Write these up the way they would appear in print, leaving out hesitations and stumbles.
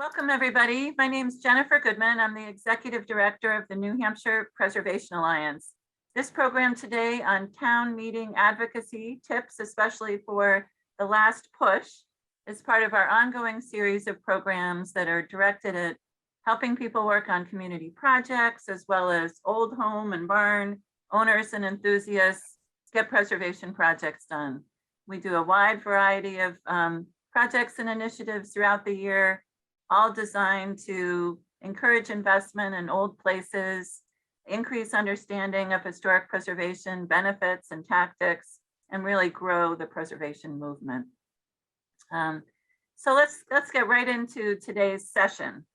Welcome, everybody. My name is Jennifer Goodman. I'm the Executive Director of the New Hampshire Preservation Alliance. This program today on town meeting advocacy tips, especially for the last push, is part of our ongoing series of programs that are directed at helping people work on community projects, as well as old home and barn owners and enthusiasts get preservation projects done. We do a wide variety of projects and initiatives throughout the year, all designed to encourage investment in old places, increase understanding of historic preservation benefits and tactics, and really grow the preservation movement. So let's get right into today's session.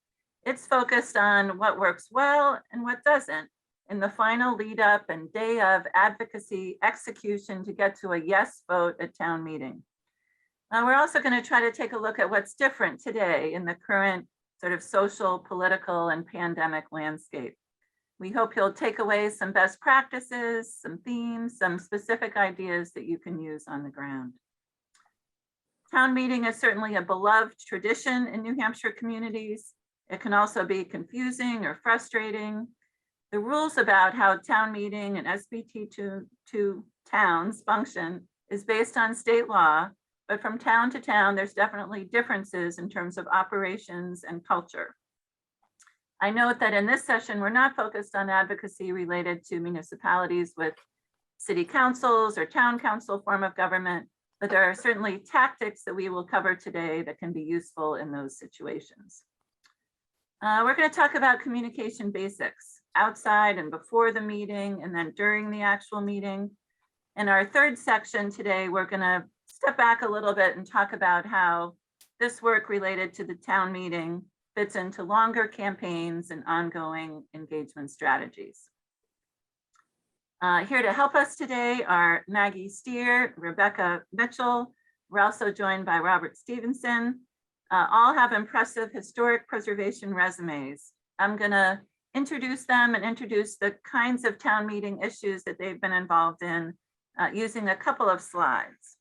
It's focused on what works well and what doesn't in the final lead up and day of advocacy execution to get to a yes vote at town meeting. We're also going to try to take a look at what's different today in the current sort of social, political, and pandemic landscape. We hope you'll take away some best practices, some themes, some specific ideas that you can use on the ground. Town meeting is certainly a beloved tradition in New Hampshire communities. It can also be confusing or frustrating. The rules about how town meeting and SBT2 towns function is based on state law, but from town to town, there's definitely differences in terms of operations and culture. I note that in this session, we're not focused on advocacy related to municipalities with city councils or town council form of government, but there are certainly tactics that we will cover today that can be useful in those situations. We're going to talk about communication basics outside and before the meeting, and then during the actual meeting. In our third section today, we're going to step back a little bit and talk about how this work related to the town meeting fits into longer campaigns and ongoing engagement strategies. Here to help us today are Maggie Stier, Rebecca Mitchell. We're also joined by Robert Stevenson. All have impressive historic preservation resumes. I'm going to introduce them and introduce the kinds of town meeting issues that they've been involved in using a couple of slides.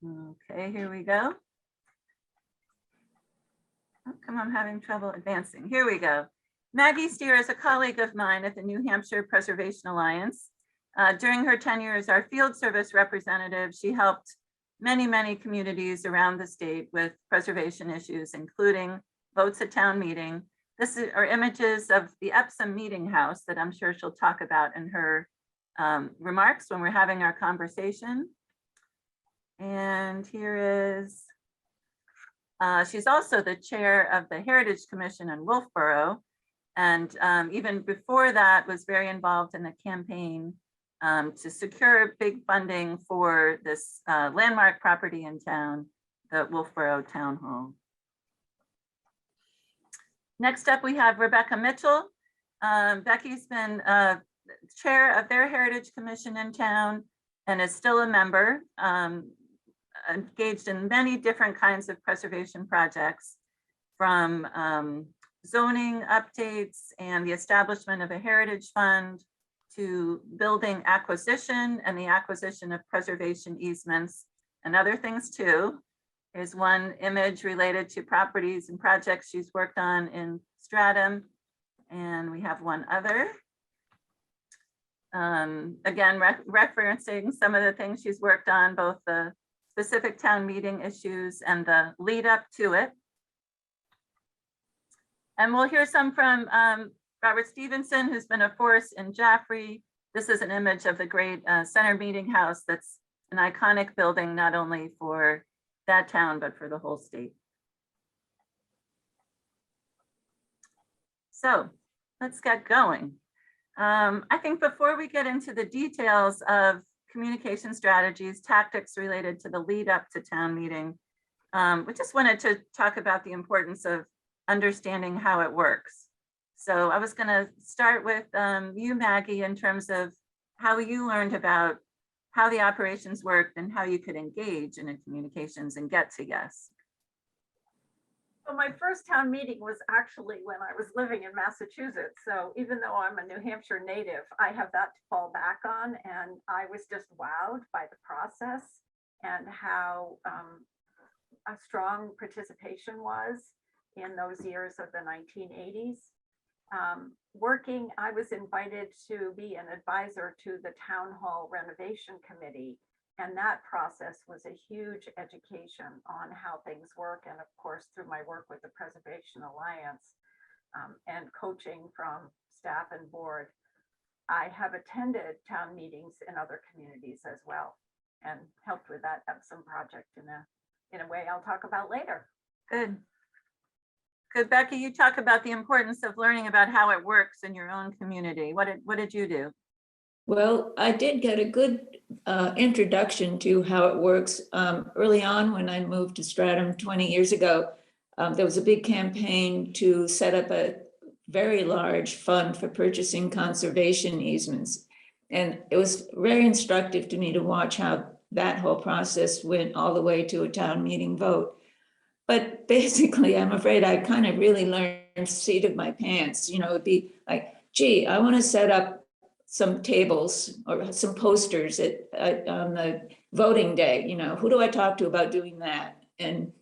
Okay, here we go. How come I'm having trouble advancing? Here we go. Maggie Stier is a colleague of mine at the New Hampshire Preservation Alliance. During her tenure as our field service representative, she helped many communities around the state with preservation issues, including votes at town meeting. This are images of the Epsom Meeting House that I'm sure she'll talk about in her remarks when we're having our conversation. And here is, she's also the chair of the Heritage Commission in Wolfeboro. And even before that was very involved in the campaign to secure big funding for this landmark property in town, the Wolfeboro Town Hall. Next up, we have Rebecca Mitchell. Becky's been chair of their Heritage Commission in town and is still a member, engaged in many different kinds of preservation projects, from zoning updates and the establishment of a heritage fund to building acquisition and the acquisition of preservation easements and other things too. Here's one image related to properties and projects she's worked on in Stratham. And we have one other. Again, referencing some of the things she's worked on, both the specific town meeting issues and the lead up to it. And we'll hear some from Robert Stevenson, who's been a force in Jaffrey. This is an image of the great Center Meeting House that's an iconic building, not only for that town, but for the whole state. So let's get going. I think before we get into the details of communication strategies, tactics related to the lead up to town meeting, we just wanted to talk about the importance of understanding how it works. So I was going to start with you, Maggie, in terms of how you learned about how the operations worked and how you could engage in communications and get to yes. Well, my first town meeting was actually when I was living in Massachusetts. So even though I'm a New Hampshire native, I have that to fall back on. And I was just wowed by the process and how a strong participation was in those years of the 1980s. I was invited to be an advisor to the town hall renovation committee. And that process was a huge education on how things work. And of course, through my work with the Preservation Alliance and coaching from staff and board, I have attended town meetings in other communities as well and helped with that Epsom project in a way I'll talk about later. Good. Good, Becky, you talk about the importance of learning about how it works in your own community. What did you do? Well, I did get a good introduction to how it works. Early on, when I moved to Stratham 20 years ago, there was a big campaign to set up a very large fund for purchasing conservation easements. And it was very instructive to me to watch how that whole process went all the way to a town meeting vote. But basically, I'm afraid I kind of really learned seat of my pants. You know, it'd be like, gee, I want to set up some tables or some posters on the voting day. You know, who do I talk to about doing that? And,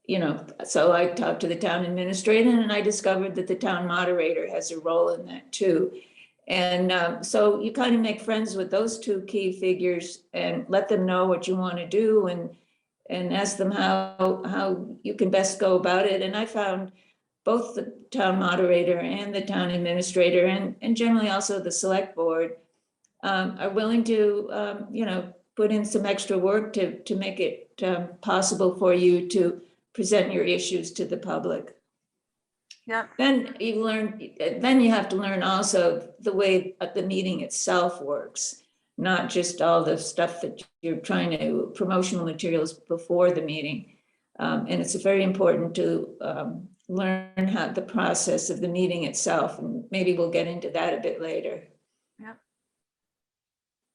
you know, so I talked to the town administrator and I discovered that the town moderator has a role in that too. And so you kind of make friends with those two key figures and let them know what you want to do and ask them how you can best go about it. And I found both the town moderator and the town administrator and generally also the select board are willing to, you know, put in some extra work to make it possible for you to present your issues to the public. Yep. Then you have to learn also the way the meeting itself works, not just all the stuff that you're trying to promotional materials before the meeting. And it's very important to learn how the process of the meeting itself, and maybe we'll get into that a bit later. Yep.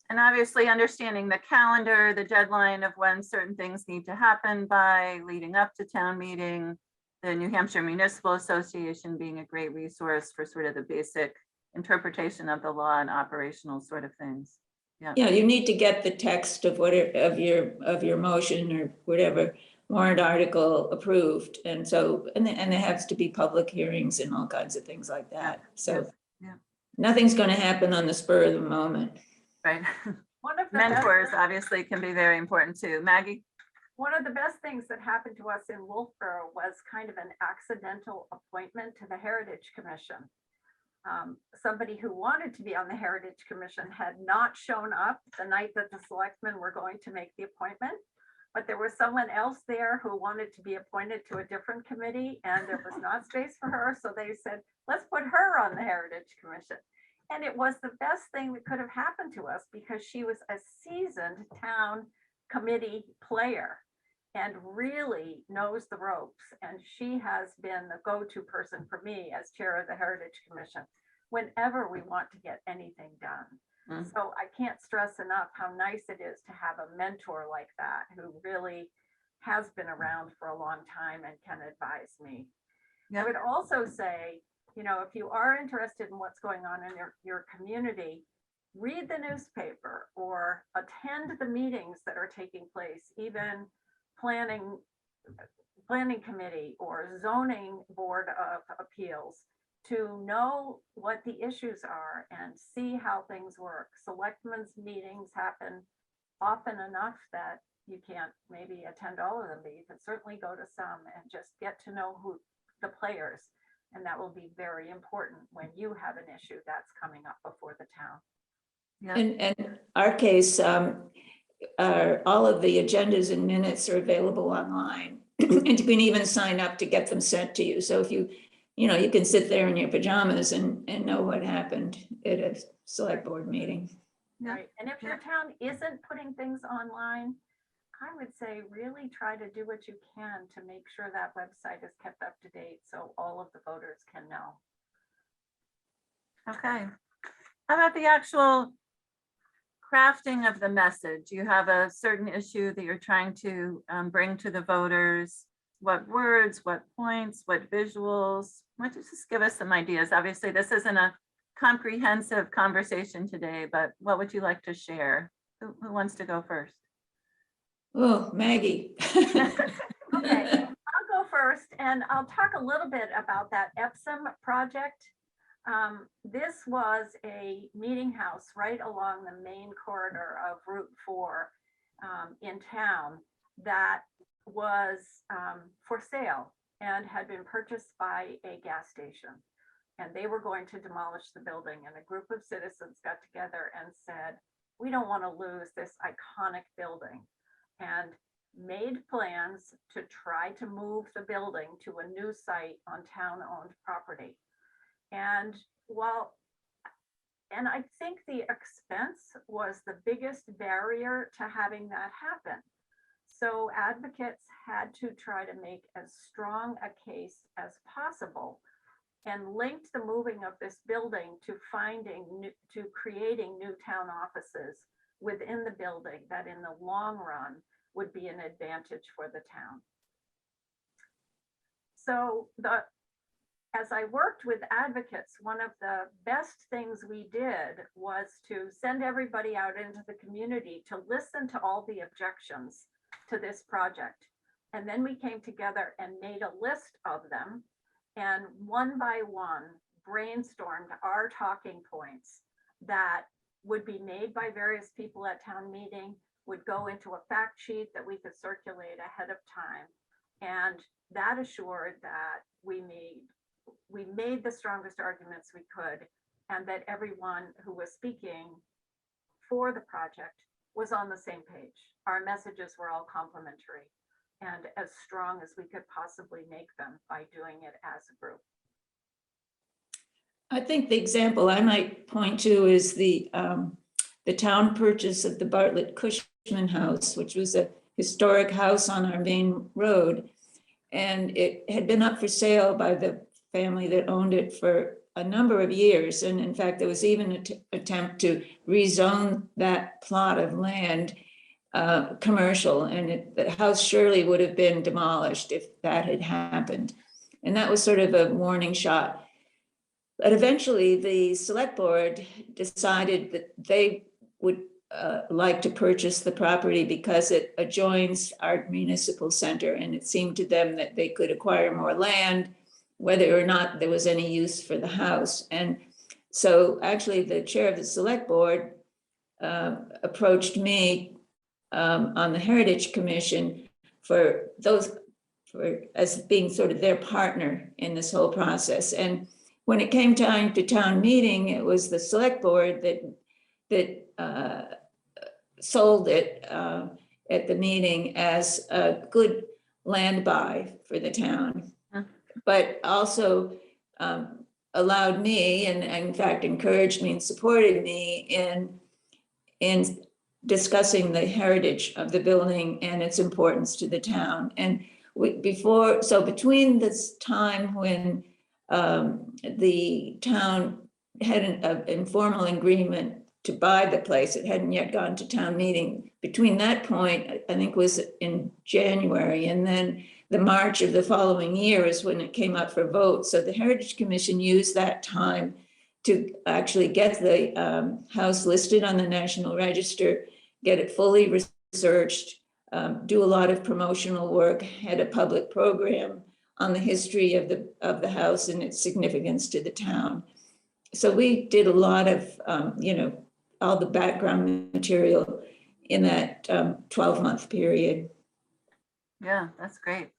And obviously understanding the calendar, the deadline of when certain things need to happen by leading up to town meeting, the New Hampshire Municipal Association being a great resource for sort of the basic interpretation of the law and operational sort of things. Yeah. Yeah, you need to get the text of your motion or whatever warrant article approved, and so and there has to be public hearings and all kinds of things like that. So yeah. Nothing's going to happen on the spur of the moment. Right. One of the Mentors obviously can be very important too. Maggie? One of the best things that happened to us in Wolfeboro was kind of an accidental appointment to the Heritage Commission. Somebody who wanted to be on the Heritage Commission had not shown up the night that the selectmen were going to make the appointment, but there was someone else there who wanted to be appointed to a different committee and there was not space for her. So they said, let's put her on the Heritage Commission. And it was the best thing that could have happened to us because she was a seasoned town committee player and really knows the ropes. And she has been the go-to person for me as chair of the Heritage Commission whenever we want to get anything done. Mm. So I can't stress enough how nice it is to have a mentor like that who really has been around for a long time and can advise me. Yep. I would also say, you know, if you are interested in what's going on in your community, read the newspaper or attend the meetings that are taking place, even planning committee or zoning board of appeals, to know what the issues are and see how things work. Selectmen's meetings happen often enough that you can't maybe attend all of them, but you can certainly go to some and just get to know who the players. And that will be very important when you have an issue that's coming up before the town. Yeah. In our case, all of the agendas and minutes are available online. And you can even sign up to get them sent to you. So if you can sit there in your pajamas and know what happened at a select board meeting. Yeah. Right. And if your town isn't putting things online, I would say really try to do what you can to make sure that website is kept up to date so all of the voters can know. Okay. How about the actual crafting of the message? You have a certain issue that you're trying to bring to the voters. what words, what points, what visuals? Why don't you just give us some ideas? Obviously, this isn't a comprehensive conversation today, but what would you like to share? Who wants to go first? Oh, Maggie. Okay, I'll go first and I'll talk a little bit about that Epsom project. This was a meeting house right along the main corridor of Route 4 in town that was for sale and had been purchased by a gas station. And they were going to demolish the building, and a group of citizens got together and said, we don't want to lose this iconic building, and made plans to try to move the building to a new site on town-owned property. And I think the expense was the biggest barrier to having that happen. So advocates had to try to make as strong a case as possible and linked the moving of this building to creating new town offices within the building that in the long run would be an advantage for the town. So as I worked with advocates, one of the best things we did was to send everybody out into the community to listen to all the objections to this project. And then we came together and made a list of them, and one by one brainstormed our talking points that would be made by various people at town meeting, would go into a fact sheet that we could circulate ahead of time. And that assured that we made the strongest arguments we could, and that everyone who was speaking for the project was on the same page. Our messages were all complementary and as strong as we could possibly make them by doing it as a group. I think the example I might point to is the town purchase of the Bartlett Cushman House, which was a historic house on our main road. And it had been up for sale by the family that owned it for a number of years. And in fact, there was even an attempt to rezone that plot of land commercial, and the house surely would have been demolished if that had happened. And that was sort of a warning shot. But eventually the select board decided that they would like to purchase the property because it adjoins our municipal center, and it seemed to them that they could acquire more land, whether or not there was any use for the house. And so actually the chair of the select board approached me on the Heritage Commission as being sort of their partner in this whole process. And when it came time to town meeting, it was the select board that sold it at the meeting as a good land buy for the town, but also allowed me, and in fact encouraged me and supported me in discussing the heritage of the building and its importance to the town. And between this time when the town had an informal agreement to buy the place, it hadn't yet gone to town meeting. Between that point, I think was in January, and then the March of the following year is when it came up for vote. So the Heritage Commission used that time to actually get the house listed on the National Register, get it fully researched, do a lot of promotional work, had a public program on the history of the house and its significance to the town. So we did a lot of, all the background material in that 12-month period. Yeah, that's great.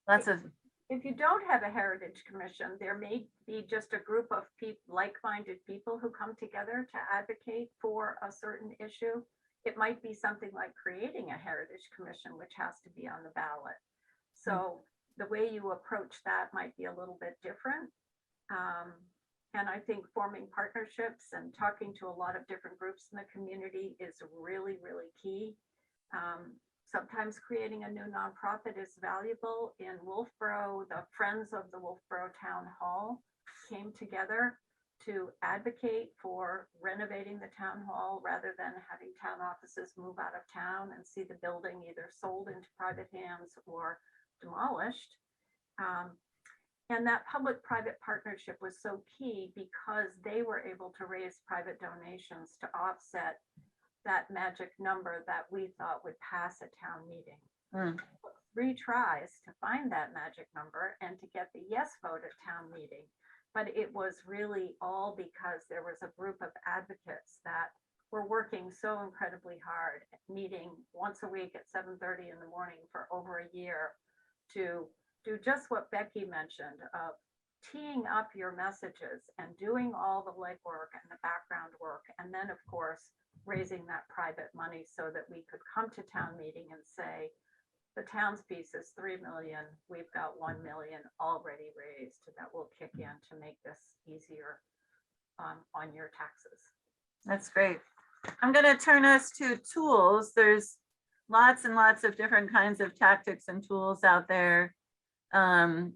Lots of. If you don't have a Heritage Commission, there may be just a group of like-minded people who come together to advocate for a certain issue. It might be something like creating a Heritage Commission, which has to be on the ballot. So the way you approach that might be a little bit different. And I think forming partnerships and talking to a lot of different groups in the community is really, really key. Sometimes creating a new nonprofit is valuable. In Wolfeboro, the Friends of the Wolfeboro Town Hall came together to advocate for renovating the town hall rather than having town offices move out of town and see the building either sold into private hands or demolished. And that public-private partnership was so key because they were able to raise private donations to offset that magic number that we thought would pass a town meeting. Mm. 3 tries to find that magic number and to get the yes vote at town meeting. But it was really all because there was a group of advocates that were working so incredibly hard, meeting once a week at 7:30 in the morning for over a year to do just what Becky mentioned of teeing up your messages and doing all the legwork and the background work. And then, of course, raising that private money so that we could come to town meeting and say, the town's piece is 3 million. We've got 1 million already raised that will kick in to make this easier on your taxes. That's great. I'm going to turn us to tools. There's lots and lots of different kinds of tactics and tools out there. And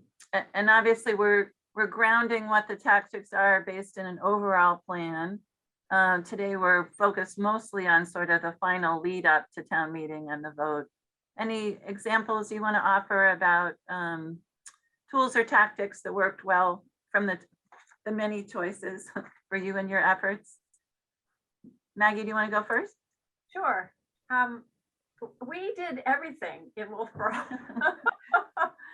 obviously we're grounding what the tactics are based in an overall plan. Today we're focused mostly on sort of the final lead up to town meeting and the vote. Any examples you want to offer about tools or tactics that worked well from the many choices for you and your efforts? Maggie, do you want to go first? Sure. We did everything in Wolfeboro.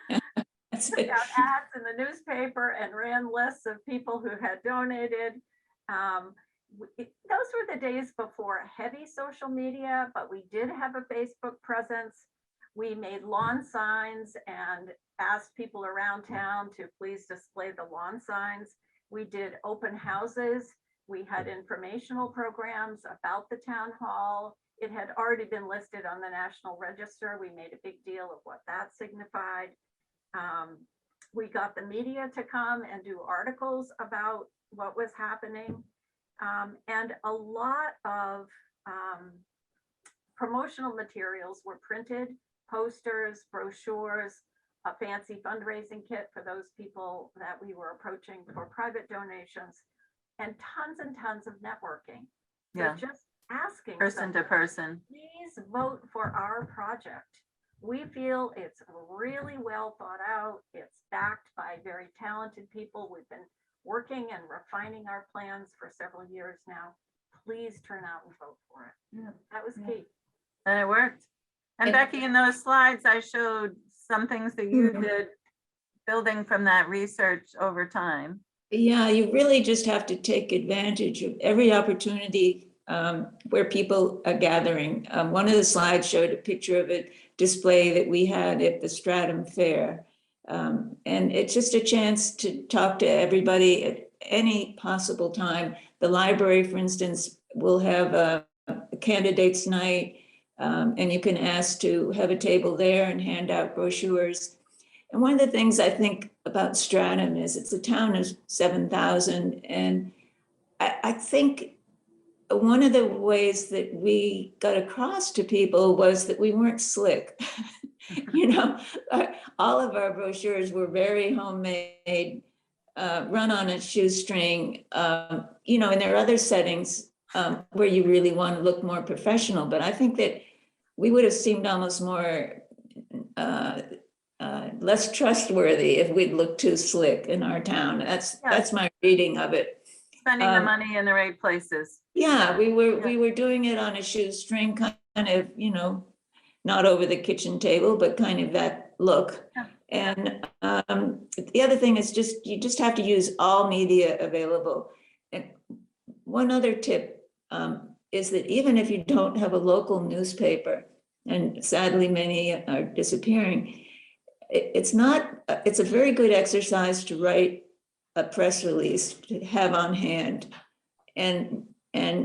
Put out ads in the newspaper and ran lists of people who had donated. Those were the days before heavy social media, but we did have a Facebook presence. We made lawn signs and asked people around town to please display the lawn signs. We did open houses. We had informational programs about the town hall. It had already been listed on the National Register. We made a big deal of what that signified. We got the media to come and do articles about what was happening. And a lot of promotional materials were printed, posters, brochures, a fancy fundraising kit for those people that we were approaching for private donations, and tons of networking. So Yeah. just asking Person to person. please vote for our project. We feel it's really well thought out. It's backed by very talented people. We've been working and refining our plans for several years now. Please turn out and vote for it. Yeah. That was Yeah. key. And it worked. And And- Becky, in those slides, I showed some things that you Mhm. did building from that research over time. Yeah, you really just have to take advantage of every opportunity where people are gathering. One of the slides showed a picture of a display that we had at the Stratham Fair. And it's just a chance to talk to everybody at any possible time. The library, for instance, will have a candidates night, and you can ask to have a table there and hand out brochures. And one of the things I think about Stratham is it's a town of 7,000. And I think one of the ways that we got across to people was that we weren't slick. You know, all of our brochures were very homemade, run on a shoestring, you know, and there are other settings where you really want to look more professional. But I think that we would have seemed almost more less trustworthy if we'd looked too slick in our town. That's my reading of it. Spending the money in the right places. Yeah, we were doing it on a shoestring, kind of, you know, not over the kitchen table, but kind of that look. Yeah. And the other thing is you just have to use all media available. And one other tip is that even if you don't have a local newspaper, and sadly many are disappearing, it's a very good exercise to write a press release to have on hand and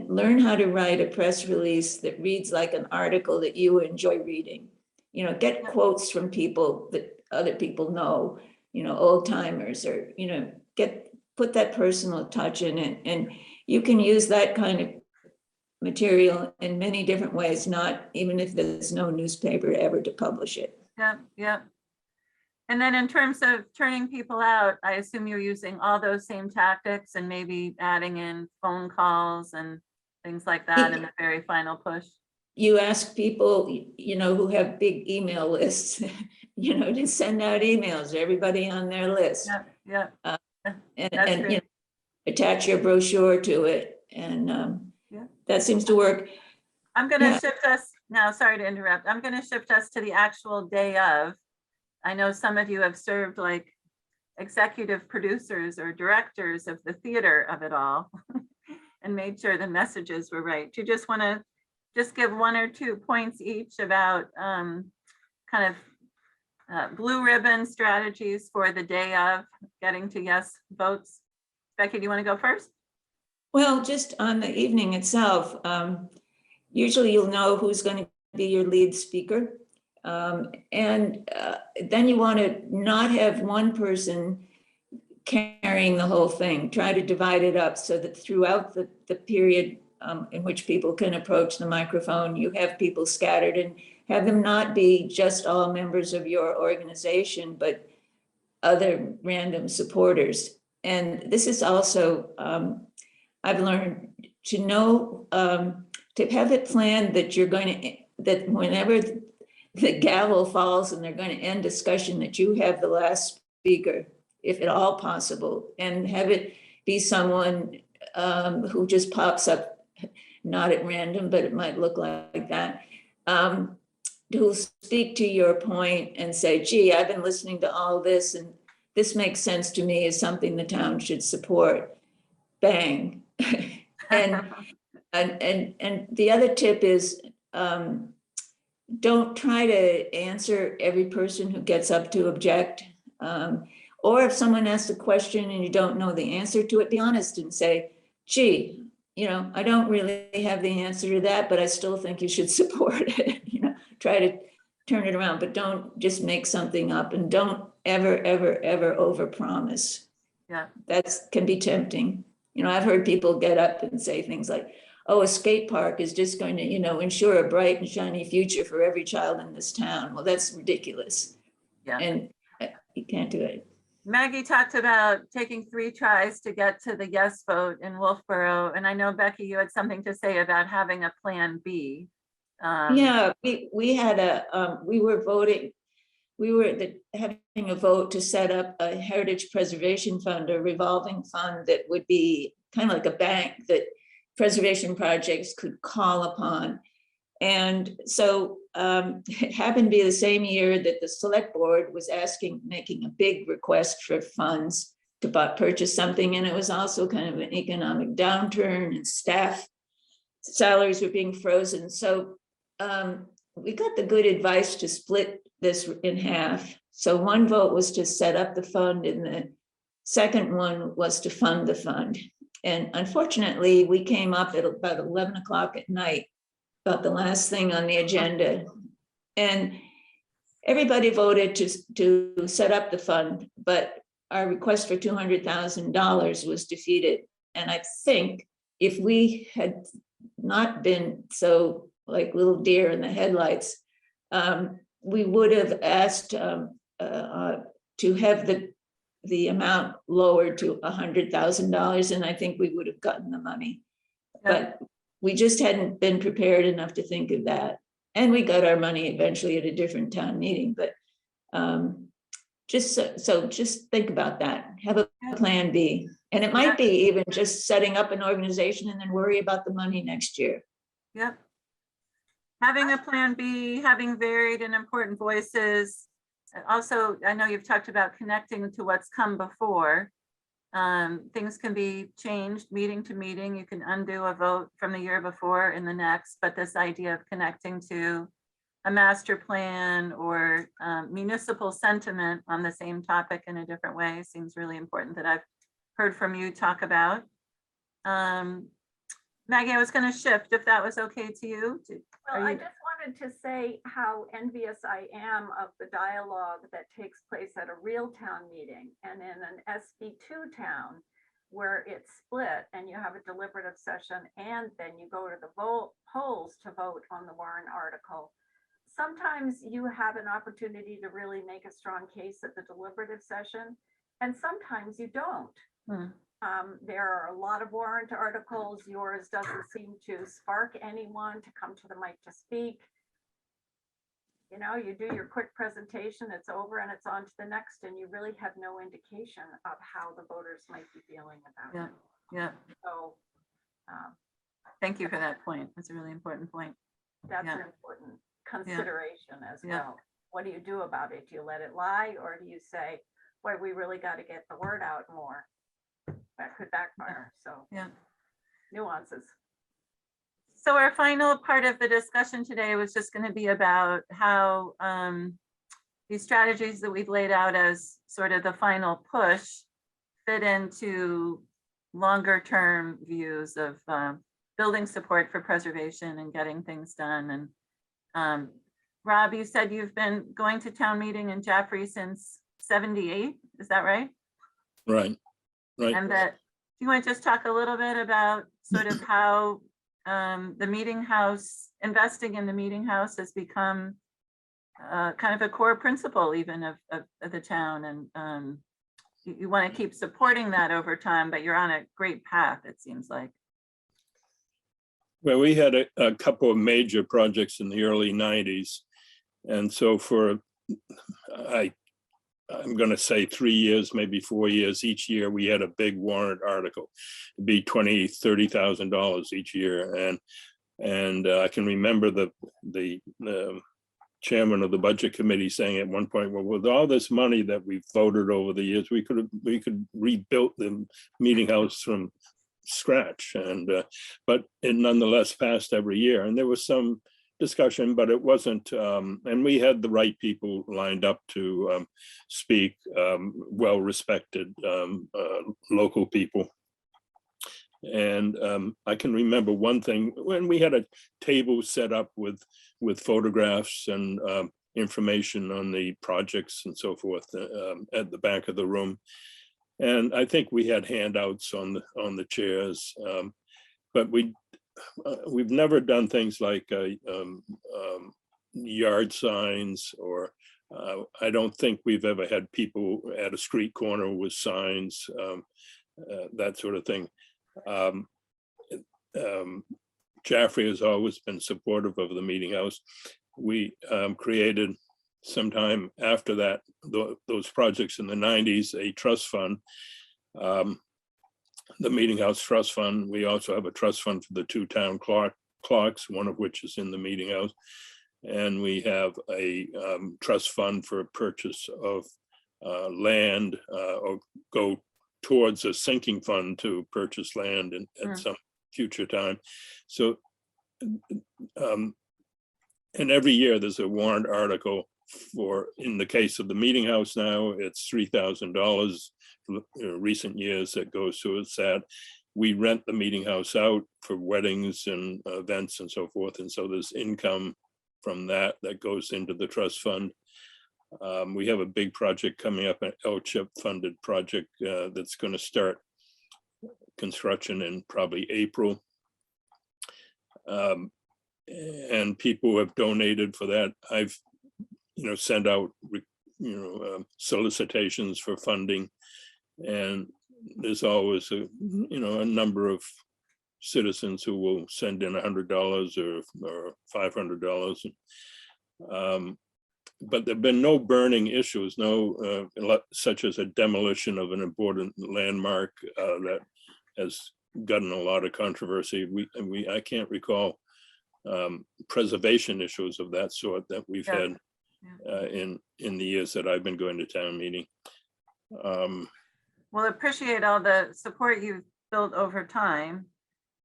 learn how to write a press release that reads like an article that you enjoy reading. You know, get quotes from people that other people know, you know, old timers, or, you know, put that personal touch in it. And you can use that kind of material in many different ways, not even if there's no newspaper ever to publish it. Yeah. And then in terms of turning people out, I assume you're using all those same tactics and maybe adding in phone calls and things like that in the very final push. you ask people, who have big email lists, to send out emails, everybody on their list. Yeah, yeah. Uh, and, That's and great. attach your brochure to it. And Yeah. that seems to work. I'm going to Yeah. shift us now. Sorry to interrupt. I'm going to shift us to the actual day of. I know some of you have served like executive producers or directors of the theater of it all and made sure the messages were right. Do you just want to just give 1 or 2 points each about kind of blue ribbon strategies for the day of getting to yes votes? Becky, do you want to go first? Well, just on the evening itself, usually you'll know who's going to be your lead speaker. And then you want to not have one person carrying the whole thing. Try to divide it up so that throughout the period in which people can approach the microphone, you have people scattered, and have them not be just all members of your organization, but other random supporters. And this is also, I've learned to know, to have it planned that you're going to, that whenever the gavel falls and they're going to end discussion, that you have the last speaker, if at all possible, and have it be someone who just pops up, not at random, but it might look like that, who'll speak to your point and say, gee, I've been listening to all this and this makes sense to me as something the town should support. Bang. and the other tip is, don't try to answer every person who gets up to object. Or if someone asks a question and you don't know the answer to it, be honest and say, gee, I don't really have the answer to that, but I still think you should support it. Try to turn it around, but don't just make something up, and don't ever, ever, ever overpromise. Yeah. That can be tempting. I've heard people get up and say things like, oh, a skate park is just going to, ensure a bright and shiny future for every child in this town. Well, that's ridiculous. Yeah. And you can't do it. Maggie talked about taking 3 tries to get to the yes vote in Wolfeboro. And I know, Becky, you had something to say about having a plan B. Yeah, we had we were voting, having a vote to set up a heritage preservation fund, a revolving fund that would be kind of like a bank that preservation projects could call upon. And so it happened to be the same year that the select board was making a big request for funds to purchase something. And it was also kind of an economic downturn, and staff salaries were being frozen. So we got the good advice to split this in half. So one vote was to set up the fund, and the second one was to fund the fund. And unfortunately, we came up at about 11 o'clock at night, about the last thing on the agenda. And everybody voted to set up the fund, but our request for $200,000 was defeated. And I think if we had not been so like little deer in the headlights, we would have asked to have the amount lowered to $100,000, and I think we would have gotten the money. Yeah. But we just hadn't been prepared enough to think of that. And we got our money eventually at a different town meeting, but just think about that. Have a plan B. And it might be even just setting up an organization and then worry about the money next year. Yep. Having a plan B, having varied and important voices. Also, I know you've talked about connecting to what's come before. Things can be changed meeting to meeting. You can undo a vote from the year before in the next, but this idea of connecting to a master plan or municipal sentiment on the same topic in a different way seems really important, that I've heard from you talk about. Maggie, I was going to shift if that was okay to you. Well, I just wanted to say how envious I am of the dialogue that takes place at a real town meeting and in an SB2 town where it's split and you have a deliberative session and then you go to the polls to vote on the Warren article. Sometimes you have an opportunity to really make a strong case at the deliberative session, and sometimes you don't. There are a lot of warrant articles. Yours doesn't seem to spark anyone to come to the mic to speak. You know, you do your quick presentation, it's over and it's on to the next, and you really have no indication of how the voters might be feeling about Yeah, it. yeah. So Thank you for that point. That's a really important point. that's Yeah. an important consideration as Yeah. well. What do you do about it? Do you let it lie, or do you say, boy, we really got to get the word out more? That could backfire. So Yeah. nuances. So our final part of the discussion today was just going to be about how these strategies that we've laid out as sort of the final push fit into longer term views of building support for preservation and getting things done. And Rob, you said you've been going to town meeting in Jaffrey since 78, is that right? Right. And that, do you want to just talk a little bit about sort of how the meeting house, investing in the meeting house has become kind of a core principle even of the town, and you want to keep supporting that over time, but you're on a great path, it seems like. Well, we had a couple of major projects in the early 90s. And so for, I'm going to say 3 years, maybe 4 years, each year we had a big warrant article. It'd be $20,000, $30,000 each year. And I can remember the chairman of the budget committee saying at one point, well, with all this money that we've voted over the years, we could rebuild the meeting house from scratch. And but it nonetheless passed every year. And there was some discussion, but it wasn't, and we had the right people lined up to speak, well-respected local people. And I can remember one thing, when we had a table set up with photographs and information on the projects and so forth at the back of the room. And I think we had handouts on the chairs, but we've never done things like yard signs, or I don't think we've ever had people at a street corner with signs, that sort of thing. Jaffrey has always been supportive of the meeting house. We created sometime after that, those projects in the 90s, a trust fund, the Meeting House Trust Fund. We also have a trust fund for the 2 town clocks, one of which is in the Meeting House. And we have a trust fund for purchase of land, or go towards a sinking fund to purchase land at some future time. So, and every year there's a warrant article for, in the case of the meeting house now, it's $3,000. Recent years that goes to it. That we rent the meeting house out for weddings and events and so forth. And so there's income from that goes into the trust fund. We have a big project coming up, an LCHIP funded project that's going to start construction in probably April. And people have donated for that. I've, sent out, solicitations for funding, and there's always a number of citizens who will send in $100 or $500. But there've been no burning issues, no such as a demolition of an important landmark that has gotten a lot of controversy. I can't recall preservation issues of that sort that we've had in the years that I've been going to town meeting. Well, appreciate all the support you've built over time.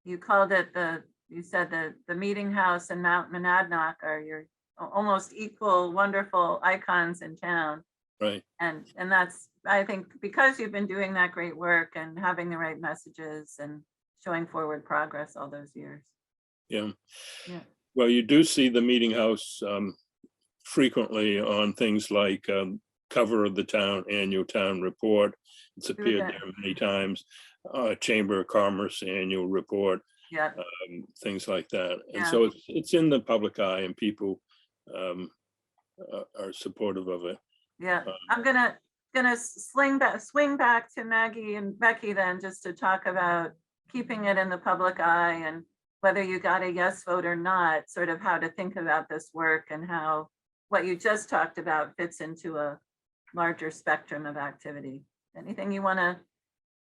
You called it you said that the meeting house and Mount Monadnock are your almost equal, wonderful icons in town. Right. And that's, I think, because you've been doing that great work and having the right messages and showing forward progress all those years. Yeah. Yeah. Well, you do see the meeting house frequently on things like cover of the town annual town report. It's appeared there many times. Chamber of Commerce annual report. Yeah. Things like that. And Yeah. so it's in the public eye, and people are supportive of it. Yeah, I'm gonna gonna swing back to Maggie and Becky then, just to talk about keeping it in the public eye and whether you got a yes vote or not, sort of how to think about this work and how what you just talked about fits into a larger spectrum of activity. Anything you want to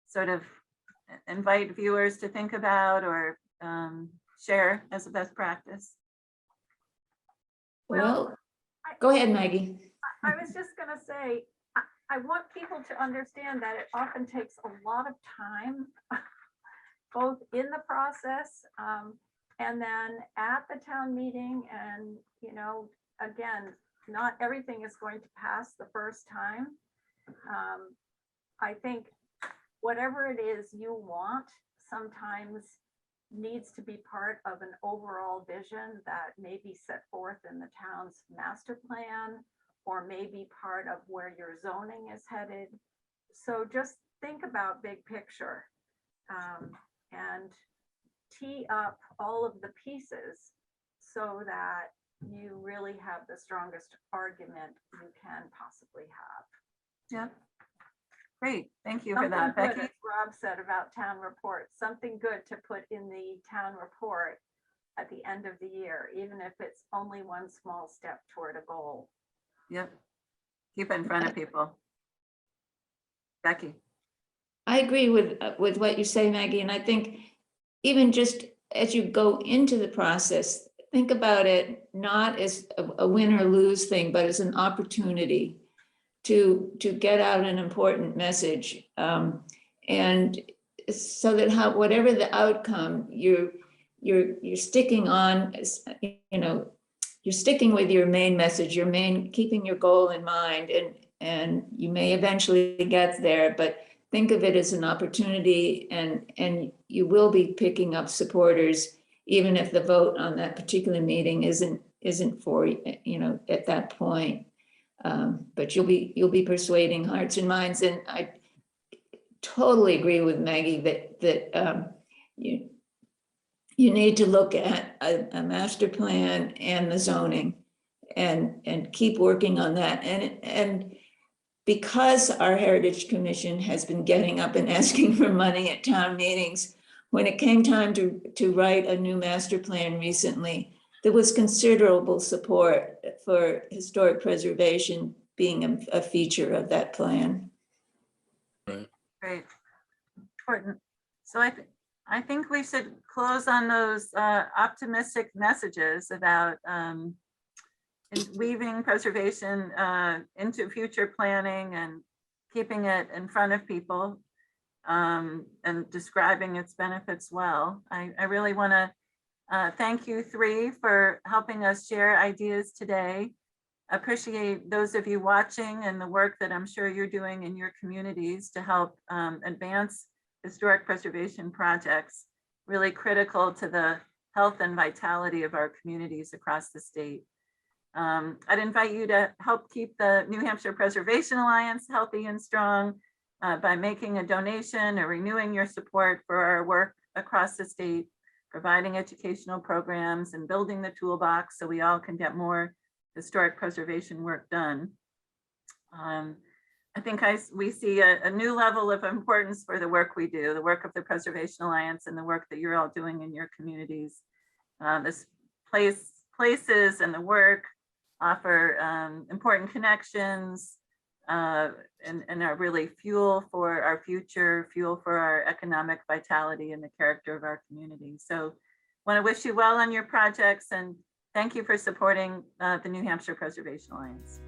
sort of invite viewers to think about or share as a best practice? Well, go ahead, Maggie. I was just gonna say, I want people to understand that it often takes a lot of time, both in the process and then at the town meeting. And, you know, again, not everything is going to pass the first time. I think whatever it is you want sometimes needs to be part of an overall vision that may be set forth in the town's master plan, or maybe part of where your zoning is headed. So just think about big picture and tee up all of the pieces so that you really have the strongest argument you can possibly have. Yeah. Great, thank you for Something that, good, Becky. as Rob said about town reports, something good to put in the town report at the end of the year, even if it's only one small step toward a goal. Yep. Keep it in front of people. Becky. I agree with what you say, Maggie, and I think even just as you go into the process, think about it not as a win or lose thing, but as an opportunity to get out an important message, and so that whatever the outcome, you're sticking on, you know, you're sticking with your main message, keeping your goal in mind, and you may eventually get there, but think of it as an opportunity, and you will be picking up supporters, even if the vote on that particular meeting isn't for, you know, at that point. But you'll be persuading hearts and minds, and I totally agree with Maggie that you need to look at a master plan and the zoning, and keep working on that. And because our Heritage Commission has been getting up and asking for money at town meetings, when it came time to write a new master plan recently, there was considerable support for historic preservation being a feature of that plan. Right. Great. Important. So I think we should close on those optimistic messages about weaving preservation into future planning and keeping it in front of people and describing its benefits well. I really want to thank you three for helping us share ideas today. Appreciate those of you watching and the work that I'm sure you're doing in your communities to help advance historic preservation projects, really critical to the health and vitality of our communities across the state. I'd invite you to help keep the New Hampshire Preservation Alliance healthy and strong by making a donation or renewing your support for our work across the state, providing educational programs and building the toolbox so we all can get more historic preservation work done. I think we see a new level of importance for the work we do, the work of the Preservation Alliance and the work that you're all doing in your communities. This places and the work offer important connections and are really fuel for our future, fuel for our economic vitality and the character of our community. So want to wish you well on your projects, and thank you for supporting the New Hampshire Preservation Alliance.